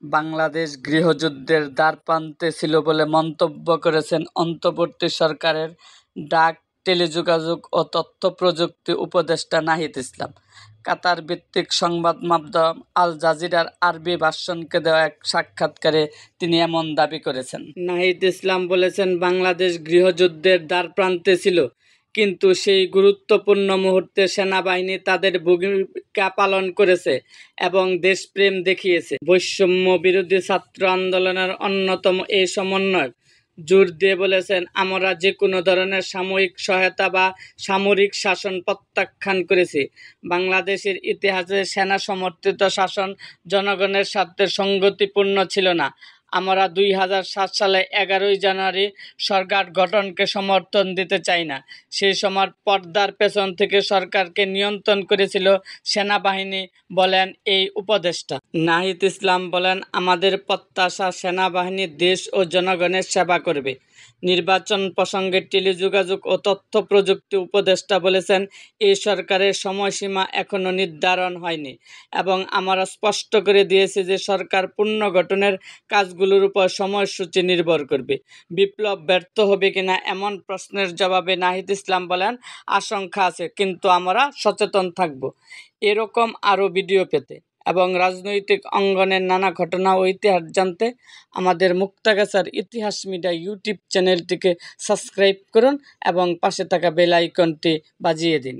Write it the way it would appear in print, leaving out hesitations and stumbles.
বাংলাদেশ গৃহযুদ্ধের দ্বারপ্রান্তে ছিল বলে মন্তব্য করেছেন অন্তর্বর্তী সরকারের ডাক, টেলিযোগাযোগ ও তথ্যপ্রযুক্তি উপদেষ্টা নাহিদ ইসলাম। কাতার ভিত্তিক সংবাদ মাধ্যম আল জাজিরার আরবি ভার্সনকে দেওয়া এক সাক্ষাৎকারে তিনি এমন দাবি করেছেন। নাহিদ ইসলাম বলেছেন, বাংলাদেশ গৃহযুদ্ধের দ্বারপ্রান্তে ছিল, কিন্তু সেই গুরুত্বপূর্ণ মুহূর্তে সেনাবাহিনী তাদের ভূমিকা পালন করেছে এবং দেশপ্রেম দেখিয়েছে। বৈষম্য বিরোধী ছাত্র আন্দোলনের অন্যতম এই সমন্বয়ক জোর দিয়ে বলেছেন, আমরা যে কোনো ধরনের সাময়িক সহায়তা বা সামরিক শাসন প্রত্যাখ্যান করেছি। বাংলাদেশের ইতিহাসে সেনা সমর্থিত শাসন জনগণের স্বার্থে সঙ্গতিপূর্ণ ছিল না। আমরা 2007 সালে 11ই জানুয়ারি সরকার গঠনকে সমর্থন দিতে চাই না। সেই সময় পর্দার পেছন থেকে সরকারকে নিয়ন্ত্রণ করেছিল সেনাবাহিনী, বলেন এই উপদেষ্টা। নাহিদ ইসলাম বলেন, আমাদের প্রত্যাশা সেনাবাহিনী দেশ ও জনগণের সেবা করবে। নির্বাচন প্রসঙ্গে টেলিযোগাযোগ ও তথ্য প্রযুক্তি উপদেষ্টা বলেছেন, এই সরকারের সময়সীমা এখনো নির্ধারণ হয়নি এবং আমরা স্পষ্ট করে দিয়েছি যে সরকার পুনর্গঠনের কাজগুলোর উপর সময়সূচি নির্ভর করবে। বিপ্লব ব্যর্থ হবে কিনা এমন প্রশ্নের জবাবে নাহিদ ইসলাম বলেন, আশঙ্কা আছে, কিন্তু আমরা সচেতন থাকব। এরকম আরও ভিডিও পেতে এবং রাজনৈতিক অঙ্গনের নানা ঘটনা ও ইতিহাস জানতে আমাদের মুক্তাগাছার ইতিহাস মিডিয়া ইউটিউব চ্যানেলটিকে সাবস্ক্রাইব করুন এবং পাশে থাকা বেল আইকনটি বাজিয়ে দিন।